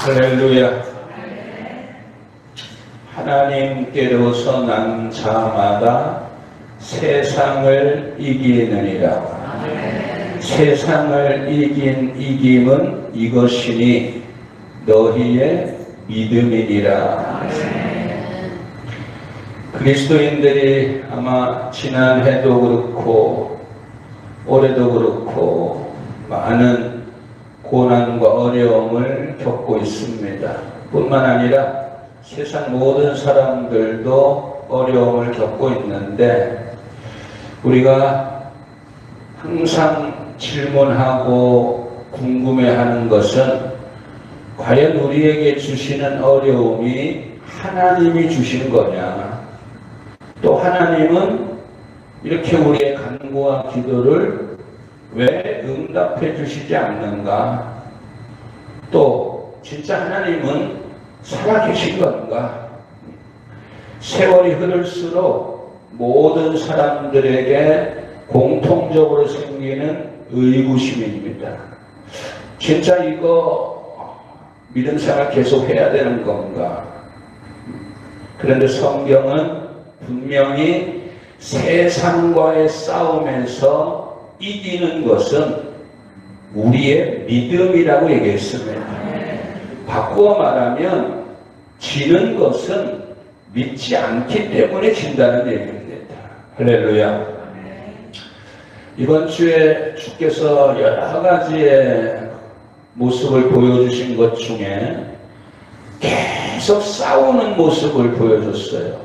할렐루야. 하나님께로서 난 자마다 세상을 이기느니라. 세상을 이긴 이김은 이것이니 너희의 믿음이니라. 그리스도인들이 아마 지난해도 그렇고 올해도 그렇고 많은 고난과 어려움을 겪고 있습니다. 뿐만 아니라 세상 모든 사람들도 어려움을 겪고 있는데, 우리가 항상 질문하고 궁금해하는 것은 과연 우리에게 주시는 어려움이 하나님이 주신 거냐, 또 하나님은 이렇게 우리의 간구와 기도를 왜 응답해 주시지 않는가, 또 진짜 하나님은 살아계신 건가. 세월이 흐를수록 모든 사람들에게 공통적으로 생기는 의구심입니다. 진짜 이거 믿음 생활 계속 해야 되는 건가. 그런데 성경은 분명히 세상과의 싸움에서 이기는 것은 우리의 믿음이라고 얘기했습니다. 바꾸어 말하면 지는 것은 믿지 않기 때문에 진다는 얘기입니다. 할렐루야. 이번 주에 주께서 여러 가지의 모습을 보여주신 것 중에 계속 싸우는 모습을 보여줬어요.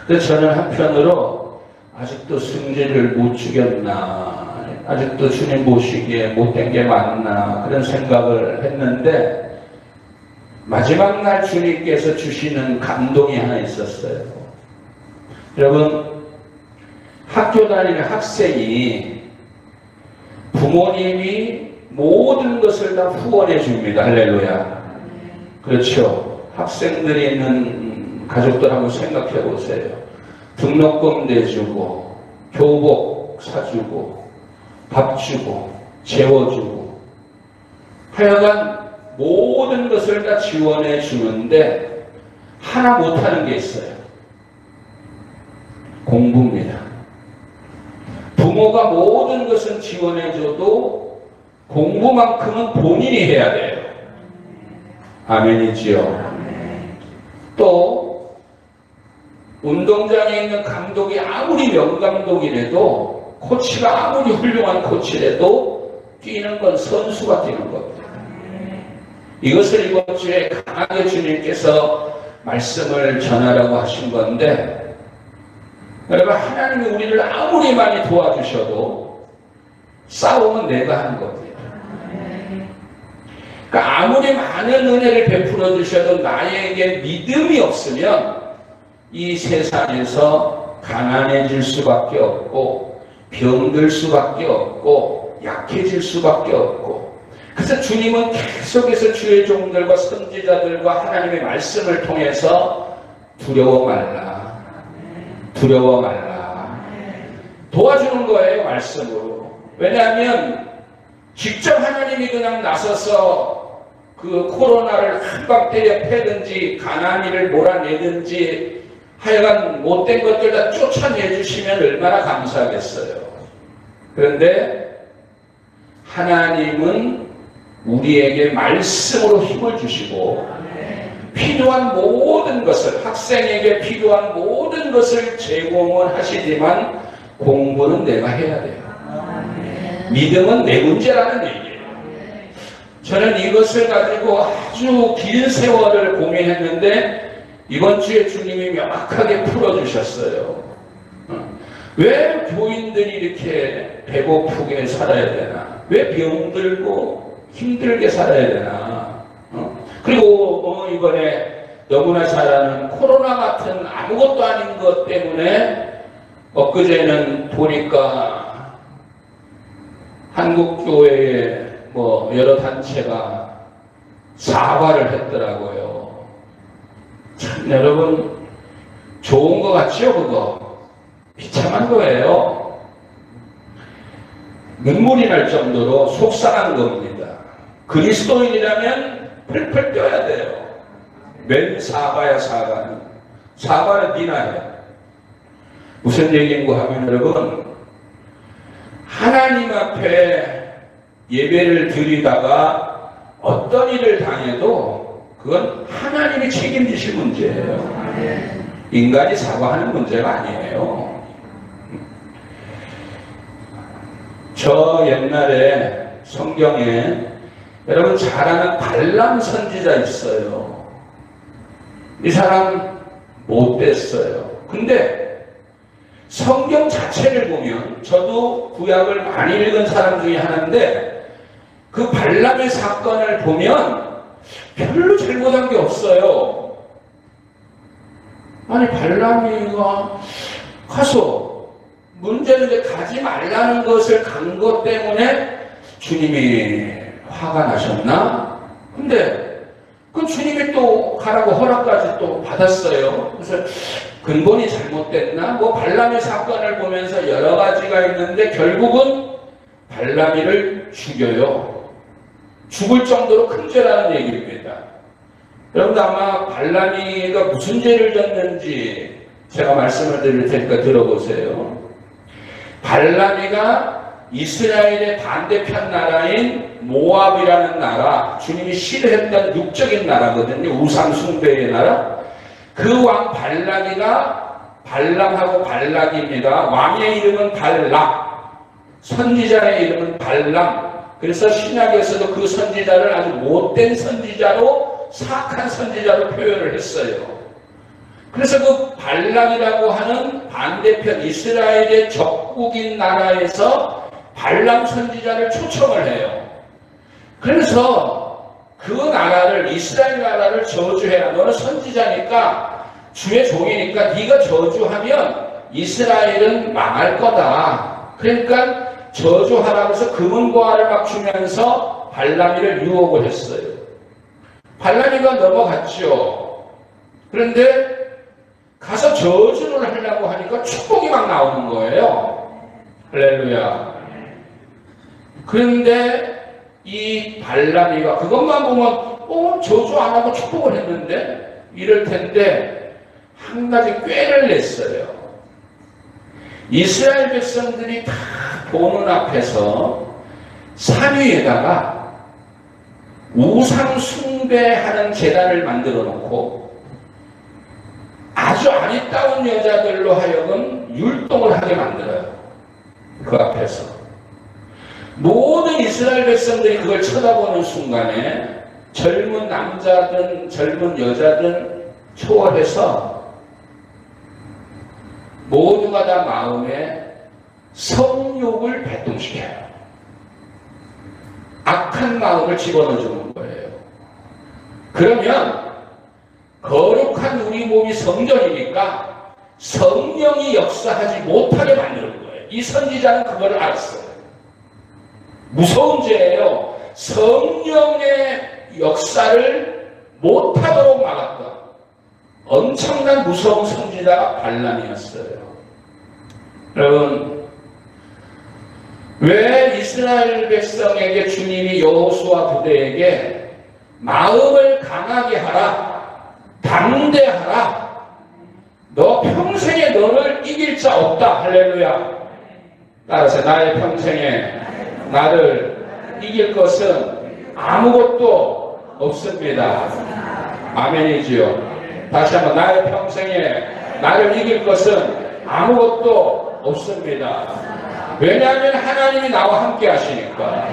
그래서 저는 한편으로 아직도 승리를 못 죽였나, 아직도 주님 보시기에 못된 게 맞나, 그런 생각을 했는데, 마지막 날 주님께서 주시는 감동이 하나 있었어요. 여러분, 학교 다니는 학생이 부모님이 모든 것을 다 후원해 줍니다. 할렐루야. 그렇죠. 학생들이 있는 가족들 한번 생각해 보세요. 등록금 내주고, 교복 사주고, 밥 주고, 재워주고, 하여간 모든 것을 다 지원해 주는데 하나 못하는 게 있어요. 공부입니다. 부모가 모든 것은 지원해 줘도 공부만큼은 본인이 해야 돼요. 아멘이지요. 또 운동장에 있는 감독이 아무리 명감독이라도, 코치가 아무리 훌륭한 코치라도 뛰는 건 선수가 뛰는 겁니다. 이것을 이번 주에 강하게 주님께서 말씀을 전하라고 하신 건데, 여러분, 하나님이 우리를 아무리 많이 도와주셔도 싸움은 내가 하는 겁니다. 그러니까 아무리 많은 은혜를 베풀어 주셔도 나에게 믿음이 없으면 이 세상에서 가난해질 수밖에 없고, 병들 수밖에 없고, 약해질 수밖에 없고. 그래서 주님은 계속해서 주의 종들과 선지자들과 하나님의 말씀을 통해서 두려워 말라, 두려워 말라, 도와주는 거예요, 말씀으로. 왜냐하면 직접 하나님이 그냥 나서서 그 코로나를 한 방 때려 패든지 가난이를 몰아내든지 하여간 못된 것들 다 쫓아내 주시면 얼마나 감사하겠어요. 그런데 하나님은 우리에게 말씀으로 힘을 주시고, 필요한 모든 것을, 학생에게 필요한 모든 것을 제공을 하시지만 공부는 내가 해야 돼요. 믿음은 내 문제라는 얘기예요. 저는 이것을 가지고 아주 긴 세월을 고민했는데 이번 주에 주님이 명확하게 풀어주셨어요. 왜 교인들이 이렇게 배고프게 살아야 되나? 왜 병들고 힘들게 살아야 되나? 그리고 이번에 너무나 잘 아는 코로나 같은 아무것도 아닌 것 때문에 엊그제는 보니까 한국교회에 여러 단체가 사과를 했더라고요. 참, 여러분, 좋은 거 같죠, 그거? 비참한 거예요. 눈물이 날 정도로 속상한 겁니다. 그리스도인이라면 펄펄 뛰어야 돼요. 맨 사과야, 사과는. 사과는 니나야. 무슨 얘기인가 하면 여러분, 하나님 앞에 예배를 드리다가 어떤 일을 당해도 그건 하나님이 책임지실 문제예요. 인간이 사과하는 문제가 아니에요. 저 옛날에 성경에 여러분 잘 아는 발람 선지자 있어요. 이 사람 못됐어요. 근데 성경 자체를 보면, 저도 구약을 많이 읽은 사람 중에 하나인데, 그 발람의 사건을 보면 별로 잘못한 게 없어요. 아니, 발람이가 가서, 문제는 이제 가지 말라는 것을 간 것 때문에 주님이 화가 나셨나? 근데 그 주님이 또 가라고 허락까지 또 받았어요. 그래서 근본이 잘못됐나? 뭐 발람의 사건을 보면서 여러 가지가 있는데 결국은 발람이를 죽여요. 죽을 정도로 큰 죄라는 얘기입니다. 여러분 아마 발람이가 무슨 죄를 졌는지 제가 말씀을 드릴 테니까 들어보세요. 발람이가 이스라엘의 반대편 나라인 모압이라는 나라, 주님이 싫어했던 육적인 나라거든요. 우상 숭배의 나라. 그 왕 발락이가, 발람하고 발락입니다. 왕의 이름은 발락, 선지자의 이름은 발람. 그래서 신약에서도 그 선지자를 아주 못된 선지자로, 사악한 선지자로 표현을 했어요. 그래서 그 발락이라고 하는 반대편 이스라엘의 적국인 나라에서 발람 선지자를 초청을 해요. 그래서 그 나라를, 이스라엘 나라를 저주해라. 너는 선지자니까, 주의 종이니까 네가 저주하면 이스라엘은 망할 거다. 그러니까 저주하라고 해서 금은과 알을 막 주면서 발람이를 유혹을 했어요. 발람이가 넘어갔죠. 그런데 가서 저주를 하려고 하니까 축복이 막 나오는 거예요. 할렐루야. 그런데 이 발람이가 그것만 보면 저주 안 하고 축복을 했는데 이럴 텐데 한 가지 꾀를 냈어요. 이스라엘 백성들이 다 보는 앞에서 산 위에다가 우상 숭배하는 제단을 만들어 놓고 아주 아리따운 여자들로 하여금 율동을 하게 만들어요. 그 앞에서. 모든 이스라엘 백성들이 그걸 쳐다보는 순간에 젊은 남자든 젊은 여자든 초월해서 모두가 다 마음에 성욕을 발동시켜요. 악한 마음을 집어넣어주는 거예요. 그러면 거룩한 우리 몸이 성전이니까 성령이 역사하지 못하게 만드는 거예요. 이 선지자는 그걸 알았어요. 무서운 죄예요. 성령의 역사를 못하도록 막았던 엄청난 무서운 선지자가 발람이었어요. 여러분, 왜 이스라엘 백성에게 주님이 여호수아 부대에게 마음을 강하게 하라, 당대하라, 너 평생에 너를 이길 자 없다. 할렐루야. 따라서 나의 평생에 나를 이길 것은 아무것도 없습니다. 아멘이지요. 다시 한번, 나의 평생에 나를 이길 것은 아무것도 없습니다. 왜냐하면 하나님이 나와 함께 하시니까.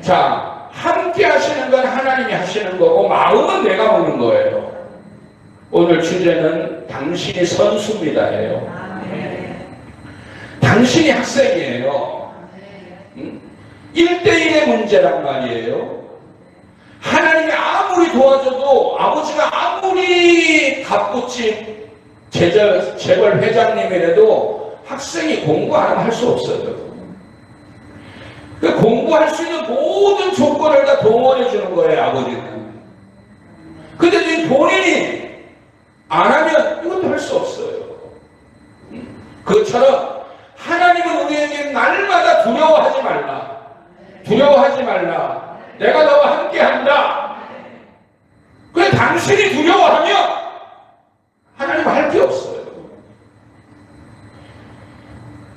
자, 함께 하시는 건 하나님이 하시는 거고 마음은 내가 먹는 거예요. 오늘 주제는 당신이 선수입니다예요. 당신이 학생이에요. 1대1의 문제란 말이에요. 하나님이 아무리 도와줘도, 아버지가 아무리 갑부집 재벌 회장님이라도 학생이 공부 안 하면 할 수 없어요. 그 공부할 수 있는 모든 조건을 다 동원해 주는 거예요, 아버지는. 근데 본인이 안 하면 이것도 할 수 없어요. 그것처럼 하나님은 우리에게 날마다 두려워하지 말라. 두려워하지 말라. 내가 너와 함께 한다. 그래 당신이 두려워하면 하나님 할 게 없어요.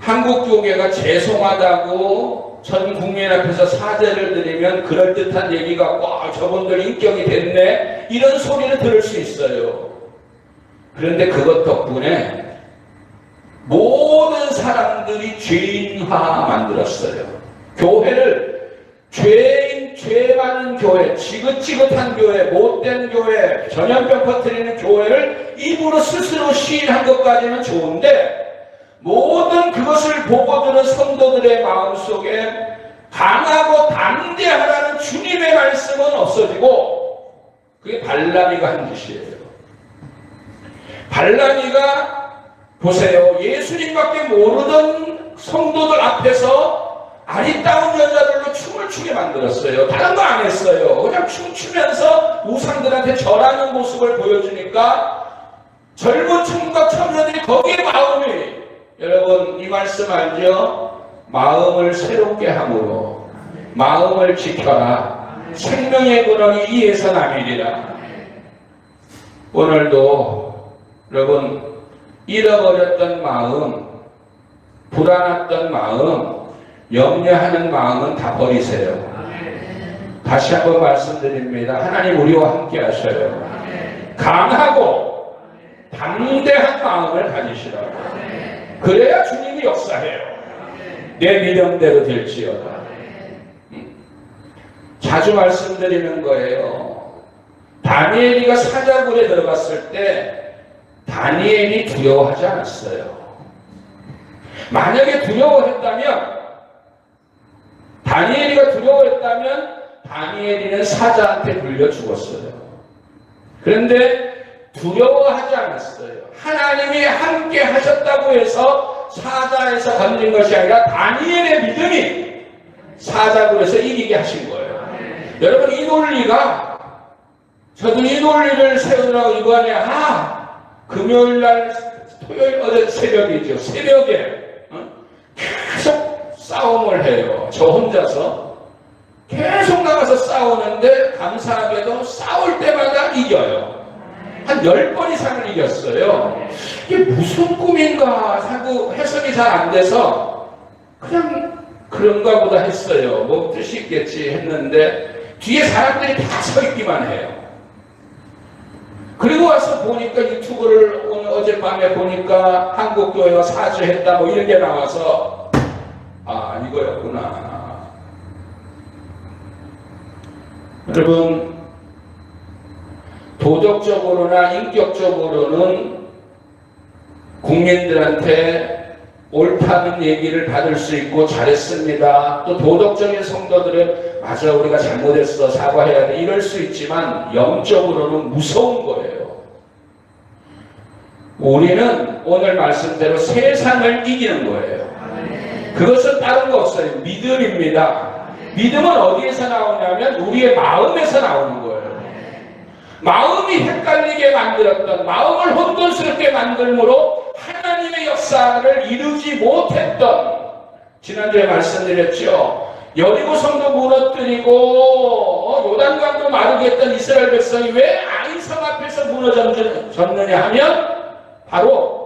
한국 교회가 죄송하다고 전 국민 앞에서 사죄를 드리면 그럴듯한 얘기가 와 저분들 인격이 됐네 이런 소리를 들을 수 있어요. 그런데 그것 덕분에 모든 사람들이 죄인화 만들었어요. 교회를 죄 많은 교회, 지긋지긋한 교회, 못된 교회, 전염병 퍼뜨리는 교회를 입으로 스스로 시인한 것까지는 좋은데 모든 그것을 보고 들은 성도들의 마음속에 강하고 담대하라는 주님의 말씀은 없어지고 그게 발람이가 한 짓이에요. 발람이가 보세요. 예수님밖에 모르던 성도들 앞에서 아리따운 여자들로 춤을 추게 만들었어요. 다른 거 안 했어요. 그냥 춤추면서 우상들한테 절하는 모습을 보여주니까 젊은 총각 청년들이 거기에 마음이 여러분 이 말씀 알죠? 마음을 새롭게 함으로 마음을 지켜라. 생명의 근원이 이에서 남이리라. 오늘도 여러분 잃어버렸던 마음, 불안했던 마음, 염려하는 마음은 다 버리세요. 다시 한번 말씀드립니다. 하나님 우리와 함께 하셔요. 강하고 담대한 마음을 가지시라고. 그래야 주님이 역사해요. 내 믿음대로 될지어다. 자주 말씀드리는 거예요. 다니엘이가 사자굴에 들어갔을 때 다니엘이 두려워하지 않았어요. 만약에 두려워했다면 다니엘이는 사자한테 물려 죽었어요. 그런데 두려워하지 않았어요. 하나님이 함께 하셨다고 해서 사자에서 건진 것이 아니라 다니엘의 믿음이 사자굴에서 이기게 하신 거예요. 여러분 이 논리가 저도 이 논리를 세우느라고 이번에 금요일날 토요일 어제 새벽이죠. 새벽에 계속 싸움을 해요. 저 혼자서 계속 나가서 싸우는데 감사하게도 싸울 때마다 이겨요. 한 10번 이상을 이겼어요. 이게 무슨 꿈인가 하고 해석이 잘 안 돼서 그냥 그런가 보다 했어요. 뭐 뜻이 있겠지 했는데 뒤에 사람들이 다 서 있기만 해요. 그리고 와서 보니까 유튜브를 어젯밤에 보니까 한국교회가 사죄했다 뭐 이런 게 나와서 이거였구나. 여러분 도덕적으로나 인격적으로는 국민들한테 옳다는 얘기를 받을 수 있고 잘했습니다. 또 도덕적인 성도들은 맞아 우리가 잘못했어 사과해야 돼 이럴 수 있지만 영적으로는 무서운 거예요. 우리는 오늘 말씀대로 세상을 이기는 거예요. 그것은 다른 거 없어요. 믿음입니다. 믿음은 어디에서 나오냐면 우리의 마음에서 나오는 거예요. 마음이 헷갈리게 만들었던 마음을 혼돈스럽게 만들므로 하나님의 역사를 이루지 못했던 지난주에 말씀드렸죠. 여리고 성도 무너뜨리고 요단강도 마르게 했던 이스라엘 백성이 왜 아이성 앞에서 무너졌느냐 하면 바로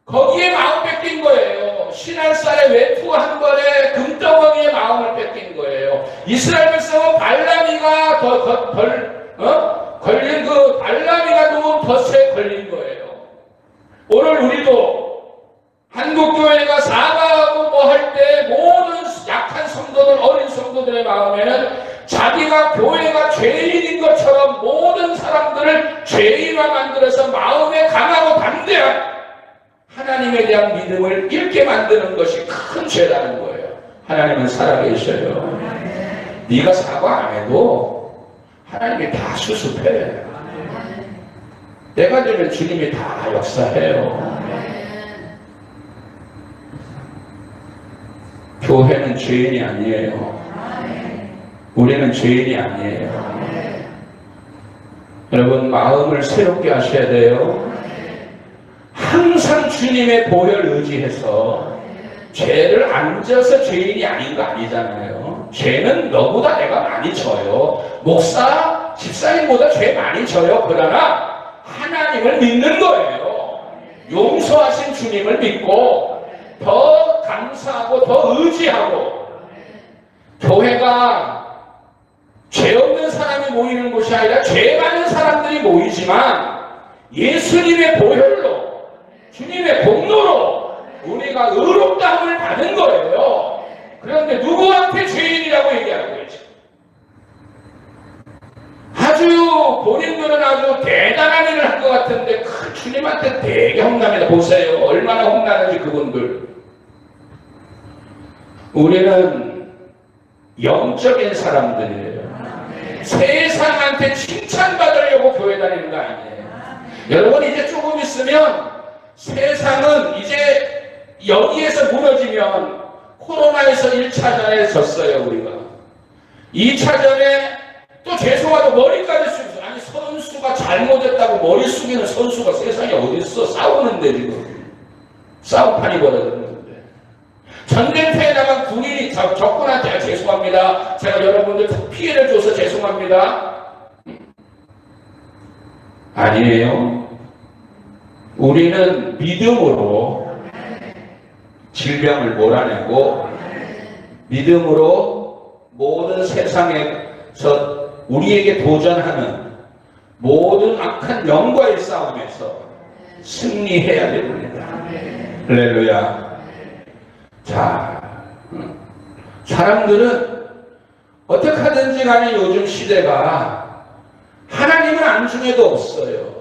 거기에 마음 뺏긴 거예요. 신할살에 외투 한 번에 금덩어리에 마음을 뺏긴 거예요. 이스라엘 백성은 발람이가 걸린 그 발람이가 놓은 덫에 걸린 거예요. 오늘 우리도 한국교회가 사과하고 뭐 할 때 모든 약한 성도들, 어린 성도들의 마음에는 자기가 교회가 죄인인 것처럼 모든 사람들을 죄인화 만들어서 마음에 강하고 담대한 하나님에 대한 믿음을 잃게 만드는 것이 큰 죄라는 거예요. 하나님은 살아계셔요. 네가 사과 안 해도 하나님이 다 수습해. 내가 되면 주님이 다 역사해요. 교회는 죄인이 아니에요. 우리는 죄인이 아니에요. 여러분 마음을 새롭게 하셔야 돼요. 항상 주님의 보혈 의지해서 죄를 안 져서 죄인이 아닌 거 아니잖아요. 죄는 너보다 내가 많이 져요. 목사 집사님보다 죄 많이 져요. 그러나 하나님을 믿는 거예요. 용서하신 주님을 믿고 더 감사하고 더 의지하고, 교회가 죄 없는 사람이 모이는 곳이 아니라 죄 많은 사람들이 모이지만 예수님의 보혈로, 주님의 공로로 우리가 의롭다함을 받은 거예요. 그런데 누구한테 죄인이라고 얘기하는 거죠? 아주 본인들은 아주 대단한 일을 한 것 같은데 주님한테 되게 혼납니다. 보세요. 얼마나 혼나는지 그분들. 우리는 영적인 사람들이에요. 세상한테 칭찬받으려고 교회 다니는 거 아니에요. 여러분, 이제 조금 있으면 세상은 이제 여기에서 무너지면, 코로나에서 1차전에 졌어요 우리가. 2차전에 또 죄송하고 머리까지 숙여. 아니, 선수가 잘못했다고 머리 숙이는 선수가 세상에 어디 있어. 싸우는데 지금 싸움판이 벌어졌는데. 전쟁터에 나간 군인이 적군한테 죄송합니다, 제가 여러분들 피해를 줘서 죄송합니다. 아니에요. 우리는 믿음으로 질병을 몰아내고, 믿음으로 모든 세상에서 우리에게 도전하는 모든 악한 영과의 싸움에서 승리해야 됩니다. 할렐루야. 자, 사람들은 어떻게 하든지 간에 요즘 시대가 하나님은 안중에도 없어요.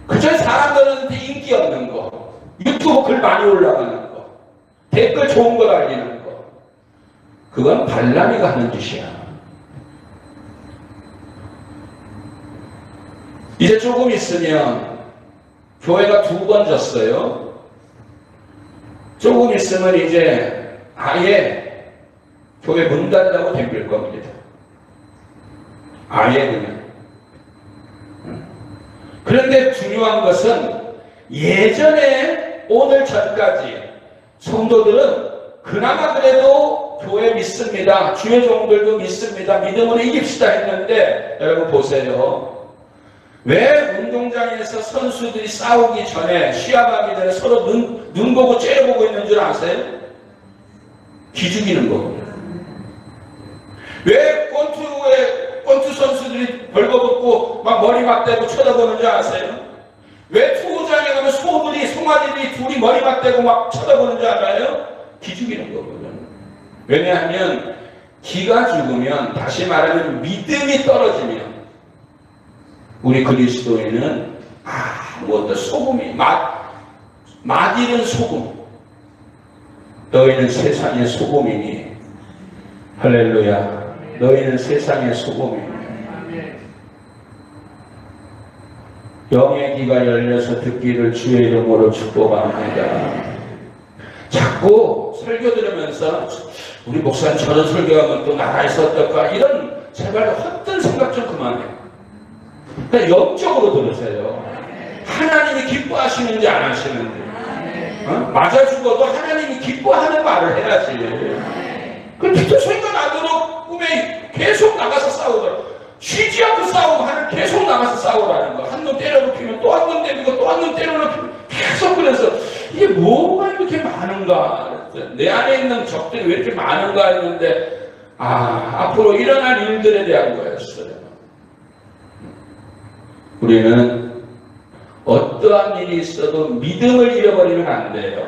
그저 사람들한테 인기 없는 거, 유튜브 글 많이 올라가는 거, 댓글 좋은 거 달리는 거, 그건 발람이가 하는 짓이야. 이제 조금 있으면 교회가 2번 졌어요. 조금 있으면 이제 아예 교회 문 닫으라고 덤빌 겁니다. 아예 그냥. 그런데 중요한 것은 예전에 오늘 전까지 성도들은 그나마 그래도 교회 믿습니다, 주의 종들도 믿습니다, 믿음으로 이깁시다 했는데, 여러분 보세요. 왜 운동장에서 선수들이 싸우기 전에, 시합하기 전에 서로 눈 보고 째려보고 있는 줄 아세요? 기죽이는 겁니다. 왜 권투 선수들이 벌거벗고 막 머리 맞대고 쳐다보는 줄 아세요? 왜 투구장에 가면 송아지들이 둘이 머리 맞대고 막 쳐다보는 줄 알아요? 기죽이는 거거든요. 왜냐하면 기가 죽으면, 다시 말하면 믿음이 떨어지면, 우리 그리스도인은 아무것도 소금이 맛 잃은 소금. 너희는 세상의 소금이니. 할렐루야. 너희는 세상의 소금이니. 영의 귀가 열려서 듣기를 주의 이름으로 축복합니다. 자꾸 설교 들으면서 우리 목사님 저런 설교하면 또 나라에서 어떨까, 이런 제발 헛된 생각 좀 그만해요. 그러니까 영적으로 들으세요. 하나님이 기뻐하시는지 안 하시는지. 맞아 죽어도 하나님이 기뻐하는 말을 해야지. 그 피터 소리가 나도록 꿈에 계속 나가서 싸우더라고. 쉬지 않고 싸우고 하는, 계속 나가서 싸우라는 거. 한 놈 때려눕히면 또 한 놈 때리고 또 한 놈 때려눕히면 계속. 그래서 이게 뭐가 이렇게 많은가, 내 안에 있는 적들이 왜 이렇게 많은가 했는데, 앞으로 일어날 일들에 대한 거였어요. 우리는 어떠한 일이 있어도 믿음을 잃어버리면 안 돼요.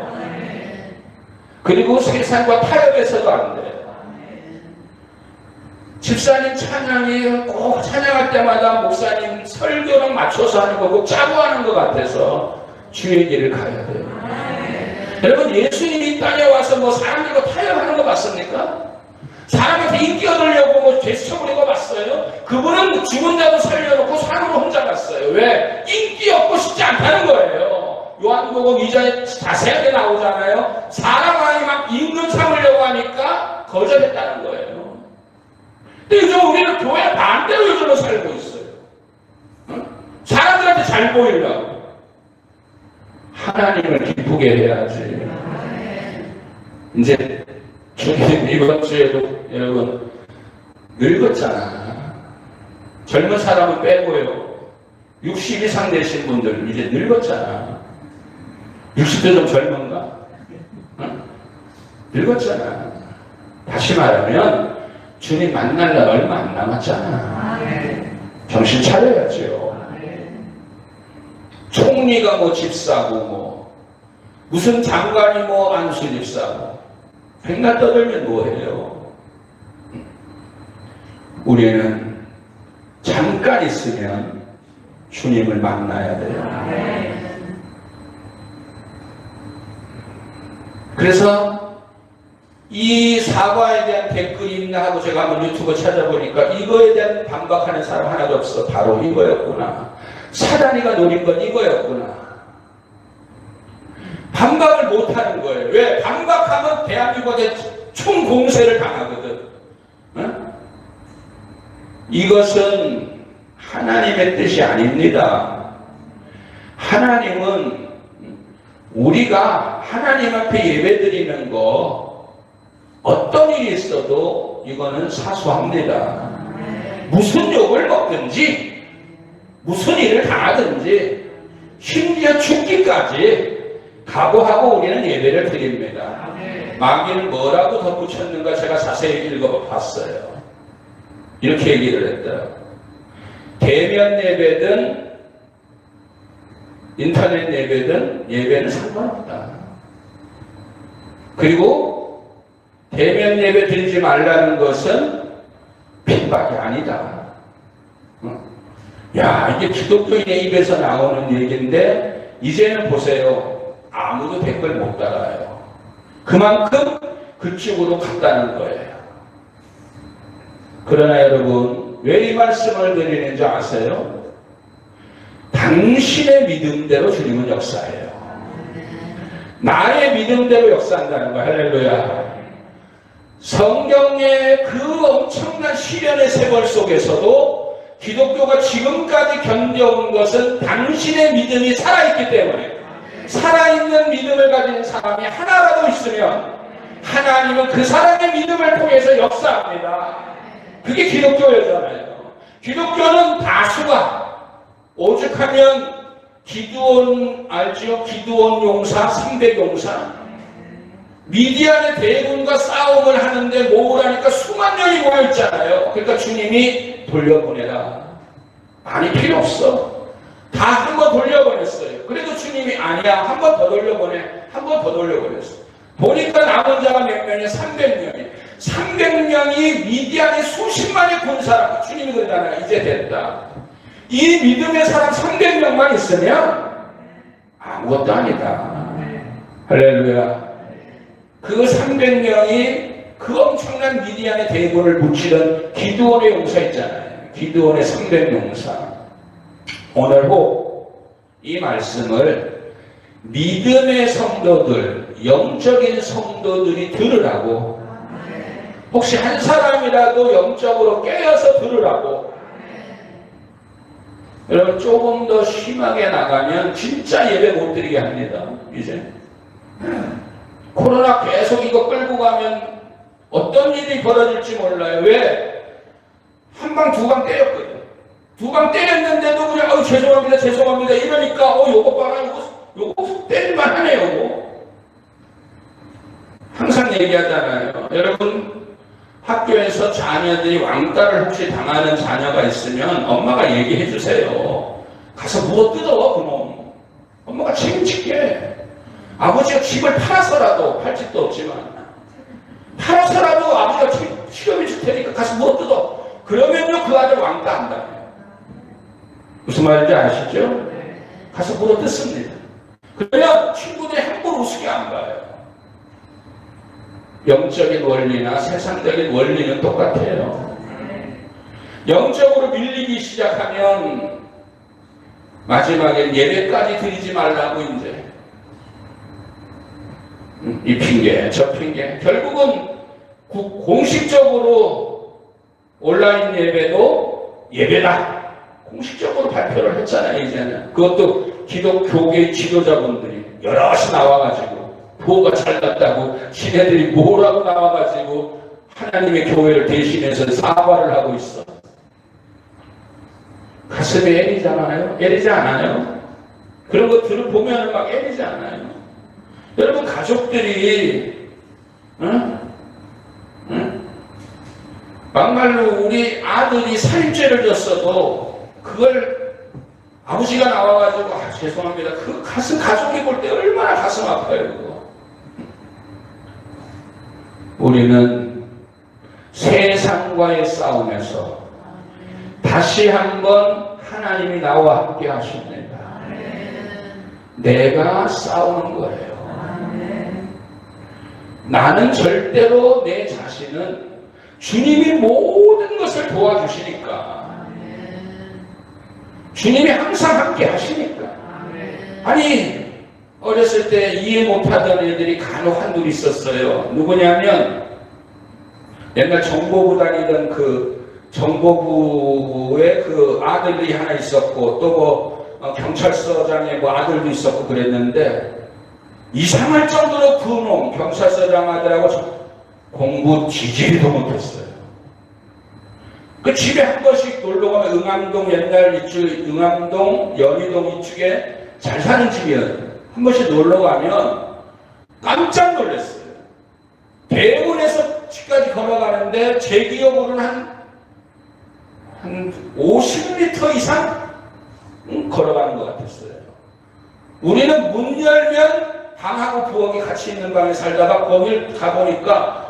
그리고 세상과 타협해서도 안 돼요. 집사님 찬양이 꼭 찬양할 때마다 목사님 설교랑 맞춰서 하는 거, 꼭 짜고 하는 것 같아서 주의 길을 가야 돼요. 여러분, 예수님이 이 땅에 와서 뭐 사람들과 타협하는 거 봤습니까? 사람한테 인기 얻으려고 뭐 제스처 부리고 봤어요? 그분은 죽은 자도 살려놓고 산으로 혼자 갔어요. 왜? 인기 얻고 싶지 않다는 거예요. 요한복음 2장에 자세하게 나오잖아요. 사람 안에 막 임금 삼으려고 하니까 거절했다는 거예요. 근데 요즘 우리는 교회 반대로 요즘은 살고 있어요. 사람들한테 잘 보이려고. 하나님을 기쁘게 해야지. 이제 주님 이번 주에도 여러분 늙었잖아. 젊은 사람은 빼고요. 60 이상 되신 분들은 이제 늙었잖아. 60대 좀 젊은가? 응? 늙었잖아. 다시 말하면 주님 만날 날 얼마 안 남았잖아. 정신 차려야죠. 총리가 뭐 집사고 뭐 무슨 장관이 뭐 안수 집사고 백날 떠들면 뭐해요. 우리는 잠깐 있으면 주님을 만나야 돼요. 그래서 이 사과에 대한 댓글이 있나 하고 제가 한번 유튜브 찾아보니까 이거에 대한 반박하는 사람 하나도 없어. 바로 이거였구나. 사단이가 노린 건 이거였구나. 반박을 못하는 거예요. 왜? 반박하면 대한민국에 총공세를 당하거든. 어? 이것은 하나님의 뜻이 아닙니다. 하나님은 우리가 하나님 앞에 예배드리는 거 어떤 일이 있어도 이거는 사소합니다. 무슨 욕을 먹든지 무슨 일을 당하든지 심지어 죽기까지 각오하고 우리는 예배를 드립니다. 마귀는 뭐라고 덧붙였는가 제가 자세히 읽어봤어요. 이렇게 얘기를 했더라고요. 대면 예배든 인터넷 예배든 예배는 상관없다. 그리고 대면 예배 드리지 말라는 것은 핍박이 아니다. 야, 이게 기독교인의 입에서 나오는 얘기인데 이제는 보세요. 아무도 댓글 못 달아요. 그만큼 그쪽으로 갔다는 거예요. 그러나 여러분, 왜 이 말씀을 드리는지 아세요? 당신의 믿음대로 주님은 역사해요. 나의 믿음대로 역사한다는 거야. 할렐루야. 성경의 그 엄청난 시련의 세월 속에서도 기독교가 지금까지 견뎌온 것은 당신의 믿음이 살아있기 때문에, 살아있는 믿음을 가진 사람이 하나라도 있으면 하나님은 그 사람의 믿음을 통해서 역사합니다. 그게 기독교잖아요. 기독교는 다수가 오죽하면 기드온 알지요? 기드온 용사, 300 용사. 미디안의 대군과 싸움을 하는데 모으라니까 수만 명이 모여있잖아요. 그러니까 주님이 돌려보내라. 아니, 필요 없어. 다 한 번 돌려보냈어요. 그래도 주님이 아니야, 한 번 더 돌려보내. 한 번 더 돌려보냈어. 보니까 남은 자가 몇 명이야? 300명이. 300명이 미디안의 수십만의 군사라고 주님이 그러잖아요. 이제 됐다. 이 믿음의 사람 300명만 있으면 아무것도 아니다. 할렐루야. 그 300명이 그 엄청난 미디안의 대군을 붙이던 기드온의 용사 있잖아요. 기드온의 300 용사. 오늘 혹 이 말씀을 믿음의 성도들, 영적인 성도들이 들으라고, 혹시 한 사람이라도 영적으로 깨어서 들으라고. 여러분, 조금 더 심하게 나가면 진짜 예배 못 드리게 합니다. 이제 코로나 계속 이거 끌고 가면 어떤 일이 벌어질지 몰라요. 왜? 한 방, 두 방 때렸거든. 두 방 때렸는데도 그냥 죄송합니다, 죄송합니다 이러니까 요거 봐라, 요거 때릴만 하네요. 항상 얘기하잖아요. 여러분, 학교에서 자녀들이 왕따를 혹시 당하는 자녀가 있으면 엄마가 얘기해 주세요. 가서 물어 뜯어, 그놈. 엄마가 책임질게. 아버지가 집을 팔아서라도, 팔 집도 없지만 팔아서라도 아버지가 치료해 줄 테니까 가서 물어 뜯어. 그러면요, 그 아들 왕따 한다. 무슨 말인지 아시죠? 가서 물어 뜯습니다. 그러면 친구들이 함부로 우습게 안 봐요. 영적인 원리나 세상적인 원리는 똑같아요. 영적으로 밀리기 시작하면 마지막엔 예배까지 드리지 말라고 이제 이 핑계 저 핑계. 결국은 공식적으로 온라인 예배도 예배다 공식적으로 발표를 했잖아요. 이제는 그것도 기독교계 지도자분들이 여럿이 나와가지고 뭐가 잘났다고 지네들이 뭐라고 나와가지고 하나님의 교회를 대신해서 사과를 하고 있어. 가슴이 애리잖아요. 애리지 않아요? 그런 것들을 보면 막 애리지 않아요? 여러분 가족들이 막말로 우리 아들이 살인죄를 졌어도 그걸 아버지가 나와가지고 죄송합니다. 그 가슴 가족이 볼 때 얼마나 가슴 아파요. 그거. 우리는 세상과의 싸움에서 다시 한번 하나님이 나와 함께 하십니다. 내가 싸우는 거예요. 나는 절대로 내 자신은 주님이 모든 것을 도와주시니까, 주님이 항상 함께 하시니까. 아니 어렸을 때 이해 못하던 애들이 간혹 한둘 있었어요. 누구냐면 옛날 정보부 다니던 그 정보부의 그 아들이 하나 있었고, 또 뭐 경찰서장의 뭐 아들도 있었고 그랬는데, 이상할 정도로 그놈 경찰서장 아들하고 공부 지지리도 못했어요. 그 집에 한 번씩 놀러 가면 응암동 옛날 이쪽, 응암동, 연희동 이쪽에 잘 사는 집이었어요. 한 번씩 놀러 가면 깜짝 놀랐어요. 대문에서 집까지 걸어가는데 제 기억으로는 한 50m 이상 걸어가는 것 같았어요. 우리는 문 열면 방하고 부엌이 같이 있는 방에 살다가 거길 가보니까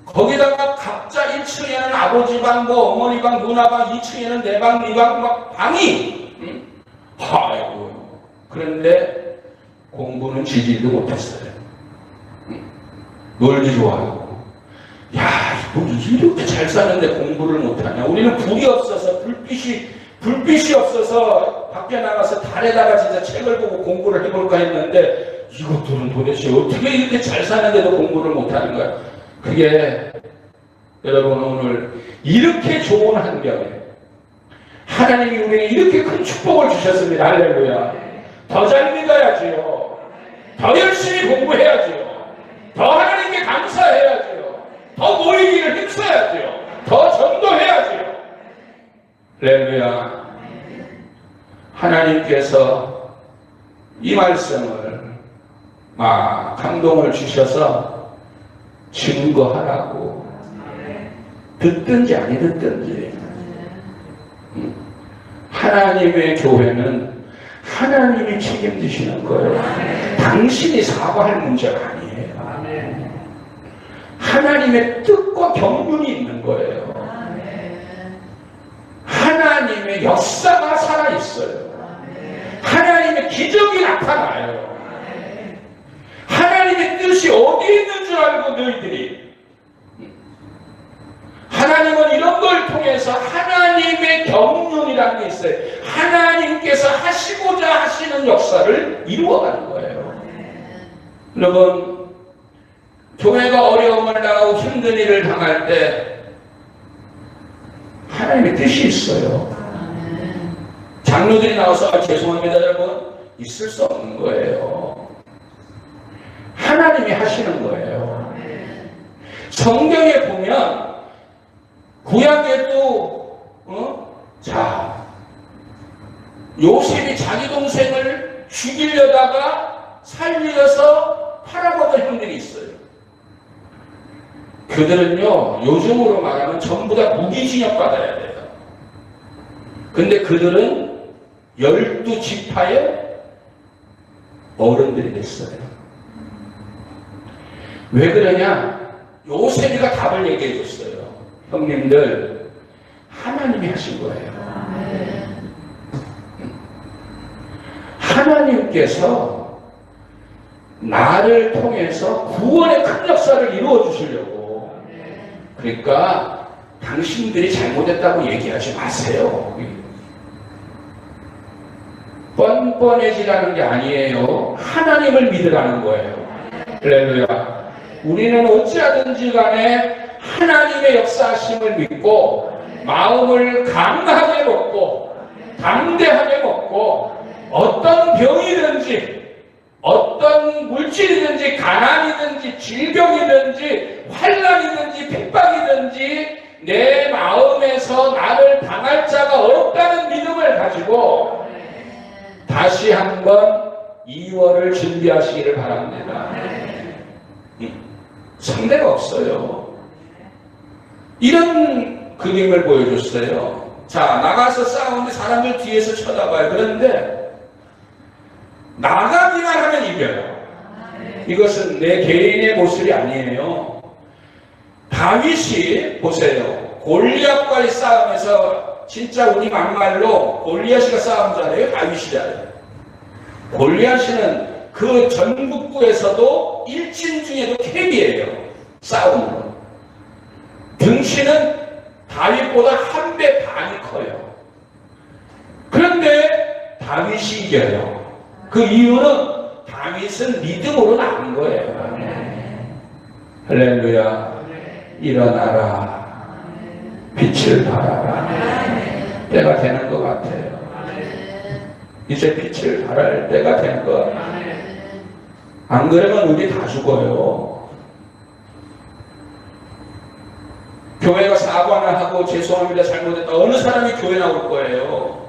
거기다가 각자 1층에는 아버지 방, 뭐 어머니 방, 누나 방, 2층에는 내 방, 네 방, 막 방이 아이고. 그런데 공부는 지지도 못했어요. 놀기 좋아하고. 야, 이렇게 잘 사는데 공부를 못하냐. 우리는 불이 없어서 불빛이 없어서 밖에 나가서 달에다가 진짜 책을 보고 공부를 해볼까 했는데, 이것들은 도대체 어떻게 이렇게 잘 사는데도 공부를 못하는 거야. 그게 여러분 오늘 이렇게 좋은 환경에 하나님이 우리에게 이렇게 큰 축복을 주셨습니다. 할렐루야. 더 잘 믿어야지요. 더 열심히 공부해야지요. 더 하나님께 감사해야지요. 더 모이기를 힘써야지요. 더 전도해야지요. 할렐루야. 하나님께서 이 말씀을 감동을 주셔서 증거하라고, 듣든지 아니 듣든지. 하나님의 교회는 하나님이 책임지시는 거예요. 당신이 사과할 문제가 아니에요. 하나님의 뜻과 경륜이 있는 거예요. 하나님의 역사가 살아있어요. 하나님의 기적이 나타나요. 하나님의 뜻이 어디에 있는 줄 알고 너희들이. 하나님은 이런 걸 통해서 하나님의 경륜이라는 게 있어요. 하나님께서 하시고자 하시는 역사를 이루어가는 거예요. 여러분, 교회가 어려움을 당하고 힘든 일을 당할 때 하나님의 뜻이 있어요. 장로들이 나와서 죄송합니다 여러분, 있을 수 없는 거예요. 하나님이 하시는 거예요. 성경에 보면 구약에도 요셉이 자기 동생을 죽이려다가 살려서 팔아먹은 형들이 있어요. 그들은요, 요즘으로 말하면 전부 다 무기징역 받아야 돼요. 근데 그들은 12지파의 어른들이 됐어요. 왜 그러냐? 요셉이가 답을 얘기해 줬어요. 형님들, 하나님이 하신 거예요. 하나님께서 나를 통해서 구원의 큰 역사를 이루어 주시려고. 그러니까 당신들이 잘못했다고 얘기하지 마세요. 뻔뻔해지라는 게 아니에요. 하나님을 믿으라는 거예요. 할렐루야. 우리는 어찌하든지 간에 하나님의 역사하심을 믿고 마음을 강하게 먹고 담대하게 먹고, 어떤 병이든지 어떤 물질이든지 가난이든지 질병이든지 환난이든지 핍박이든지 내 마음에서 나를 당할 자가 없다는 믿음을 준비하시기를 바랍니다. 상대가 없어요. 이런 그림을 보여줬어요. 자, 나가서 싸우는데 사람들 뒤에서 쳐다봐요. 그런데 나가기만 하면 이겨요. 이것은 내 개인의 모습이 아니에요. 다윗이 보세요. 골리앗과의 싸움에서 진짜 우리 막말로 골리앗이가 싸움 잘해요? 다윗이 잘해요? 골리앗이는 그 전국구에서도 일진 중에도 캡이에요. 싸움으로. 등치는 다윗보다 1배 반이 커요. 그런데 다윗이 이겨요. 그 이유는 다윗은 믿음으로 나온 거예요. 할렐루야. 일어나라. 빛을 발하라. 때가 되는 것 같아요. 이제 빛을 발할 때가 된 것 같아요. 안 그러면 우리 다 죽어요. 교회가 사과나 하고 죄송합니다 잘못했다. 어느 사람이 교회 나올 거예요.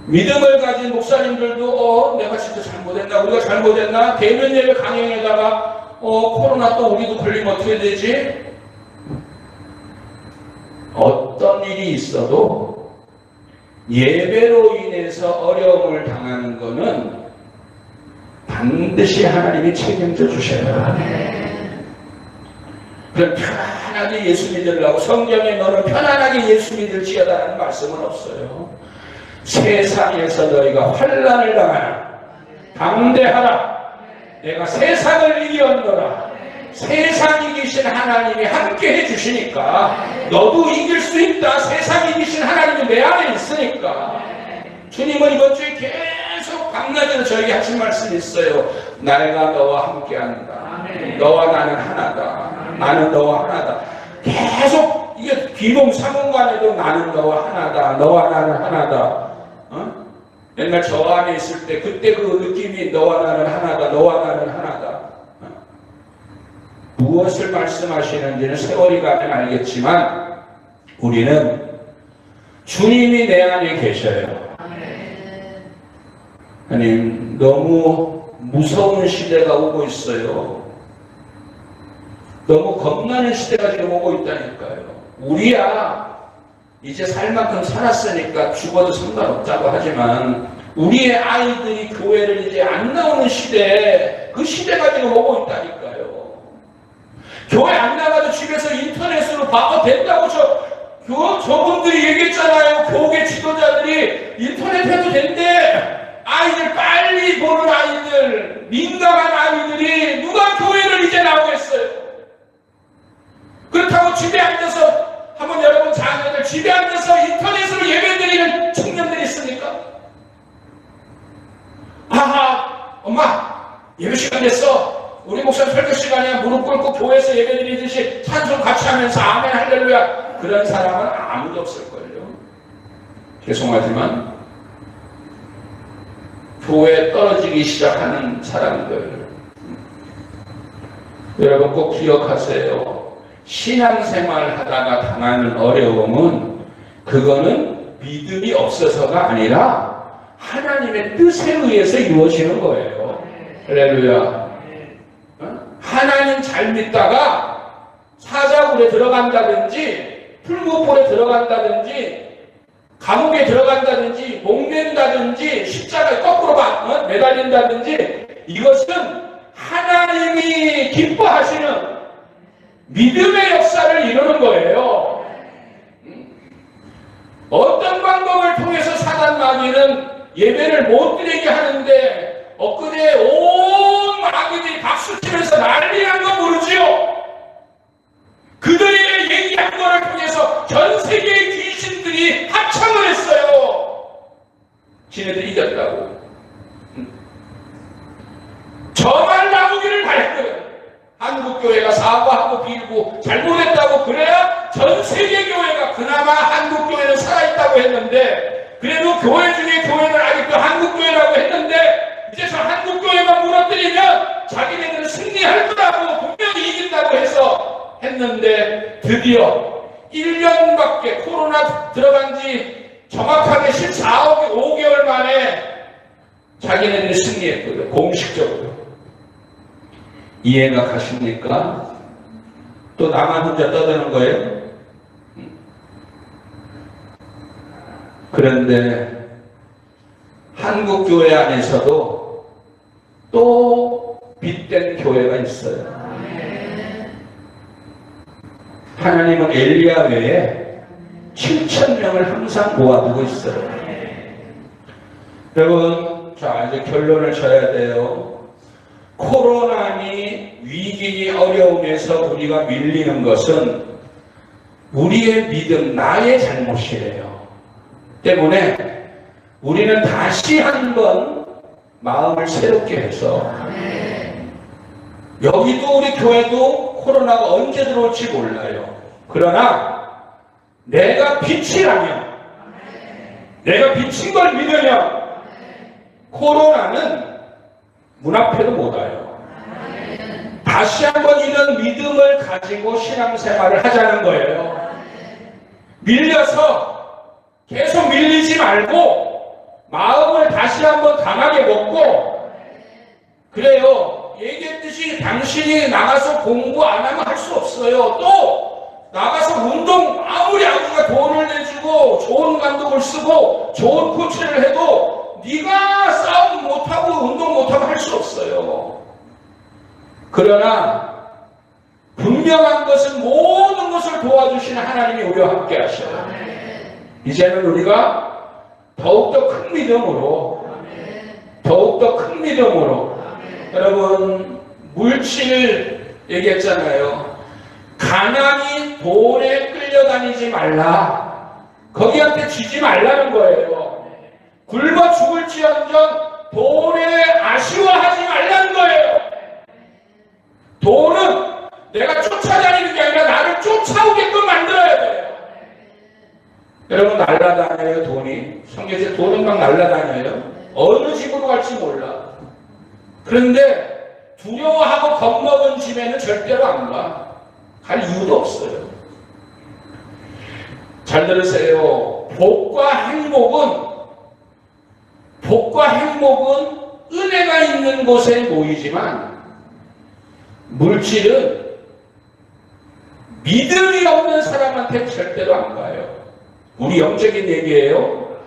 믿음을 가진 목사님들도 내가 진짜 잘못했나? 우리가 잘못했나? 대면 예배 강행에다가 코로나 또 우리도 걸리면 어떻게 되지? 어떤 일이 있어도 예배로 인해서 어려움을 당하는 것은 반드시 하나님이 책임져 주셔야 해요. 그럼 편안하게 예수 믿으려고 성경에 너는 편안하게 예수 믿을지어다라는 말씀은 없어요. 세상에서 너희가 환난을 당하나 담대하라. 내가 세상을 이겼노라. 세상 이기신 하나님이 함께 해주시니까 너도 이길 수 있다. 세상 이기신 하나님이 내 안에 있으니까. 주님은 이번 주에 계속 밤낮으로 저에게 하신 말씀이 있어요. 내가 너와 함께한다. 너와 나는 하나다. 나는 너와 하나다. 계속 이게 비몽사몽간에도 나는 너와 하나다. 너와 나는 하나다. 옛날 저 안에 있을 때 그때 그 느낌이 너와 나는 하나다. 너와 나는 하나다. 무엇을 말씀하시는지는 세월이 가면 알겠지만 우리는 주님이 내 안에 계셔요. 하나님, 너무 무서운 시대가 오고 있어요. 너무 겁나는 시대가 지금 오고 있다니까요. 우리야 이제 살 만큼 살았으니까 죽어도 상관없다고 하지만 우리의 아이들이 교회를 이제 안 나오는 시대에 그 시대가 지금 오고 있다니까요. 교회 안 나가도 집에서 인터넷으로 봐도 된다고 저분들이 얘기했잖아요. 교계 지도자들이 인터넷 해도 된대. 아이들 빨리 보는 아이들, 민감한 아이들이 누가 교회를 이제 나오겠어요. 그렇다고 집에 앉아서 한번 여러분 자녀들 집에 앉아서 인터넷으로 예배드리는 청년들이 있습니까? 엄마 예배 시간 됐어. 우리 목사님 설교 시간이야. 무릎 꿇고 교회에서 예배드리듯이 찬송 같이 하면서 아멘 할렐루야. 그런 사람은 아무도 없을걸요. 죄송하지만 교회에 떨어지기 시작하는 사람들, 여러분 꼭 기억하세요. 신앙생활 하다가 당하는 어려움은 그거는 믿음이 없어서가 아니라 하나님의 뜻에 의해서 이루어지는 거예요. 할렐루야. 하나님 잘 믿다가 사자굴에 들어간다든지 풀무불에 들어간다든지 감옥에 들어간다든지 목맨다든지 십자가에 거꾸로 매달린다든지 이것은 하나님이 기뻐하시는 믿음의 역사를 이루는 거예요. 어떤 방법을 통해서 사단 마귀는 예배를 못 드리게 하는데 엊그제 온 마귀들이 박수치면서 난리난 거 모르지요? 그들이 얘기한 것을 통해서 전 세계의 귀신들이 합창을 했어요. 지네들이 이겼다고. 저만 나오기를 바랬거든. 한국교회가 사과하고 빌고 잘못했다고 그래야 전 세계 교회가 그나마 한국교회는 살아있다고 했는데 그래도 교회 중에 교회는 아직도 한국교회라고 했는데 이제 저 한국교회만 무너뜨리면 자기네들은 승리할 거라고 분명히 이긴다고 해서 했는데 드디어 1년밖에 코로나 들어간 지 정확하게 14, 5개월 만에 자기네들이 승리했거든. 공식적으로. 이해가 가십니까? 또 나만 혼자 떠드는 거예요? 그런데 한국 교회 안에서도 또 빛된 교회가 있어요. 하나님은 엘리야 외에 7,000명을 항상 모아두고 있어요. 여러분, 자, 이제 결론을 쳐야 돼요. 코로나니 위기 어려움에서 우리가 밀리는 것은 우리의 믿음, 나의 잘못이에요. 때문에 우리는 다시 한번 마음을 새롭게 해서, 여기도 우리 교회도 코로나가 언제 들어올지 몰라요. 그러나 내가 빛이라면, 내가 비친 걸 믿으면 코로나는 문 앞에도 못 와요. 다시 한번 이런 믿음을 가지고 신앙생활을 하자는 거예요. 밀려서 계속 밀리지 말고 마음을 다시 한번 강하게 먹고, 그래요. 얘기했듯이 당신이 나가서 공부 안 하면 할 수 없어요. 또 나가서 운동 아무리 아버지가 돈을 내주고 좋은 감독을 쓰고 좋은 코치를 해도 네가 싸움 못하고 운동 못하고 할 수 없어요. 그러나 분명한 것은 모든 것을 도와주시는 하나님이 우리와 함께 하셔요. 이제는 우리가 더욱더 큰 믿음으로, 더욱더 큰 믿음으로, 여러분, 물질 얘기했잖아요. 가난이 돈에 끌려다니지 말라. 거기한테 쥐지 말라는 거예요. 굶어 죽을지언정 돈에 아쉬워하지 말라는 거예요. 돈은 내가 쫓아다니는 게 아니라 나를 쫓아오게끔 만들어야 돼요. 여러분, 날아다녀요, 돈이. 성경에 돈은 막 날아다녀요. 어느 집으로 갈지 몰라. 그런데 두려워하고 겁먹은 집에는 절대로 안 가. 갈 이유도 없어요. 잘 들으세요. 복과 행복은 은혜가 있는 곳에 모이지만 물질은 믿음이 없는 사람한테 절대로 안 가요. 우리 영적인 얘기예요.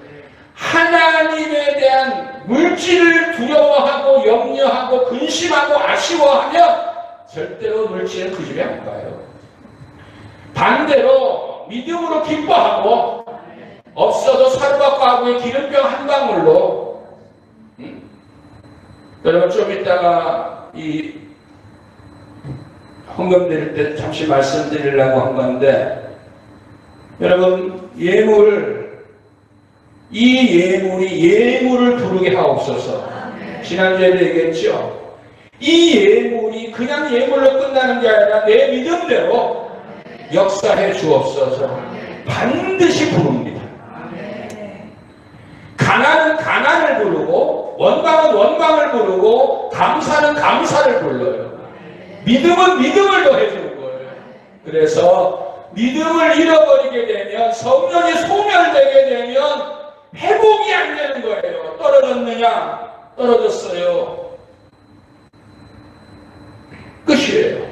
하나님에 대한 물질을 두려워하고 염려하고 근심하고 아쉬워하면 절대로 물질은 그 집에 안 가요. 반대로 믿음으로 기뻐하고 없어도 사르밧과부의 기름병 한 방울로, 여러분 좀 이따가 이 헌금 드릴 때 잠시 말씀드리려고 한 건데, 여러분 이 예물을 부르게 하옵소서. 지난주에도 얘기했죠. 이 예물이 그냥 예물로 끝나는 게 아니라 내 믿음대로 역사해 주옵소서. 반드시 부릅니다. 가난은 가난을 부르고, 원망은 원망을 부르고, 감사는 감사를 불러요. 믿음은 믿음을 더해주는 거예요. 그래서 믿음을 잃어버리게 되면, 성령이 소멸되게 되면 회복이 안 되는 거예요. 떨어졌느냐? 떨어졌어요. 끝이에요.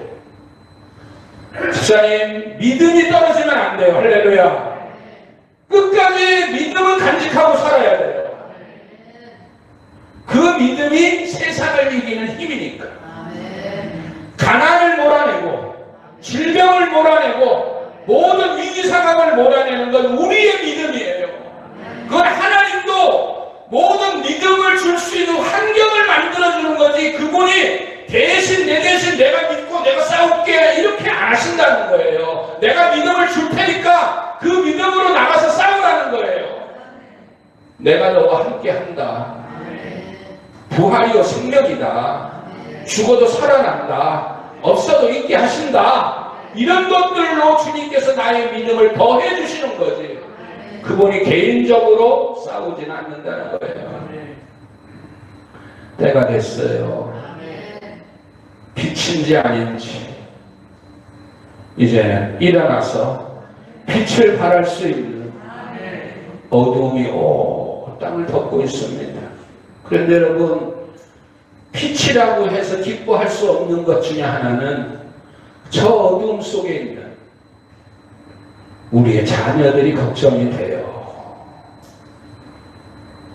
집사님, 믿음이 떨어지면 안 돼요. 할렐루야. 끝까지 믿음을 간직하고 살아야 돼요. 그 믿음이 세상을 이기는 힘이니까. 가난을 몰아내고, 질병을 몰아내고, 모든 위기 상황을 몰아내는 건 우리의 믿음이에요. 그건 하나님도 모든 믿음을 줄 수 있는 환경을 만들어주는 거지, 그분이 대신 내 대신 내가 믿고 내가 싸울게 이렇게 안 하신다는 거예요. 내가 믿음을 줄 테니까 그 믿음으로 나가서 싸우라는 거예요. 내가 너와 함께 한다. 부활이요 생명이다. 죽어도 살아난다. 없어도 있게 하신다. 이런 것들로 주님께서 나의 믿음을 더해 주시는 거지. 그분이 개인적으로 싸우지는 않는다는 거예요. 때가 됐어요. 빛인지 아닌지 이제 일어나서 빛을 발할 수 있는, 어두움이 땅을 덮고 있습니다. 그런데 여러분, 빛이라고 해서 기뻐할 수 없는 것 중에 하나는 저 어두움 속에 있는 우리의 자녀들이 걱정이 돼요.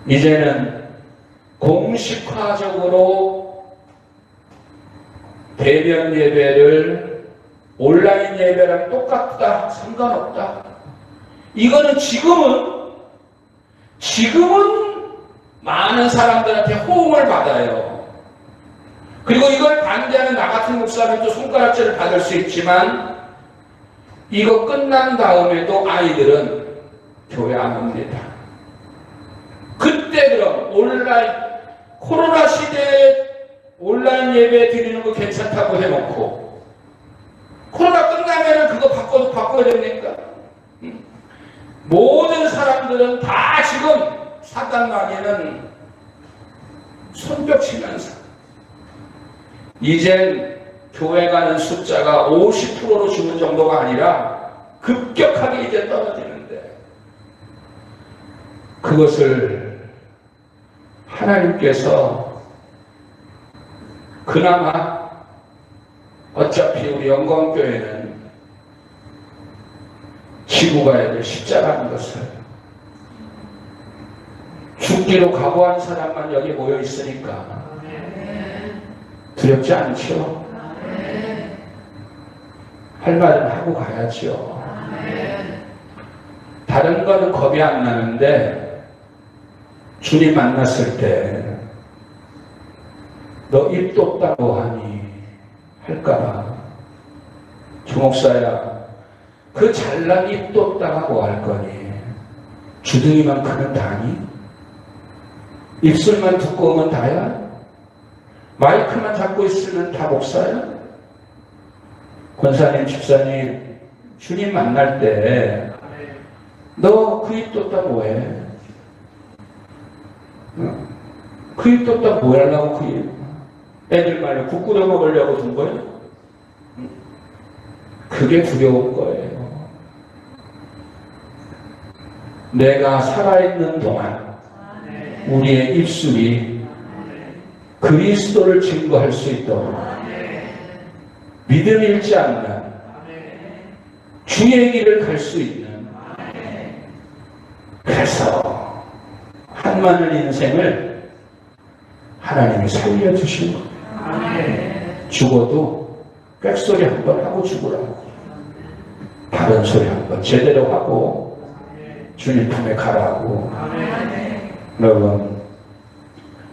이제는 공식화적으로 대면 예배를 온라인 예배랑 똑같다, 상관없다. 이거는 지금은 많은 사람들한테 호응을 받아요. 그리고 이걸 반대하는 나 같은 목사는 또 손가락질을 받을 수 있지만, 이거 끝난 다음에도 아이들은 교회 안 옵니다. 그때 그럼 코로나 시대에 온라인 예배 드리는 거 괜찮다고 해놓고, 코로나 끝나면은 그거 바꿔야 됩니까? 모든 사람들은 다 지금 사단 마귀는 손뼉치면서 이젠 교회 가는 숫자가 50%로 주는 정도가 아니라 급격하게 이제 떨어지는데, 그것을 하나님께서 그나마 어차피 우리 영광교회는 지고 가야 될 십자가라는 것을, 죽기로 각오한 사람만 여기 모여 있으니까 두렵지 않죠? 할 말은 하고 가야죠. 다른 거는 겁이 안 나는데, 주님 만났을 때 너 입도 없다고 하니 할까봐, 주목사야, 그 잘난 입도 없다고 할 거니 주둥이만큼은 다니? 입술만 두꺼우면 다야? 마이크만 잡고 있으면 다 목사야? 권사님, 집사님, 주님 만날 때 너 그 입 뒀다 뭐해? 그 입 뒀다 뭐 하려고 그 입? 애들 말로 국 끓여 먹으려고 둔 거야? 그게 두려운 거예요. 내가 살아있는 동안 우리의 입술이 그리스도를 증거할 수 있도록 믿음이 잃지 않는 주의 길을 갈 수 있는, 그래서 한마늘 인생을 하나님이 살려주신 거예요. 죽어도 꽥소리 한번 하고 죽으라고, 바른 소리 한번 제대로 하고 주님 품에 가라고. 여러분,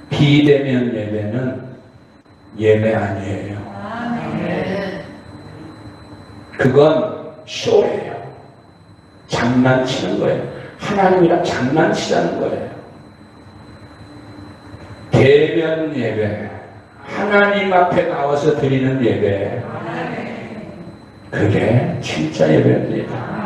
비대면 예배는 예배 아니에요. 그건 쇼예요. 장난치는 거예요. 하나님이랑 장난치자는 거예요. 대면 예배, 하나님 앞에 나와서 드리는 예배, 그게 진짜 예배입니다.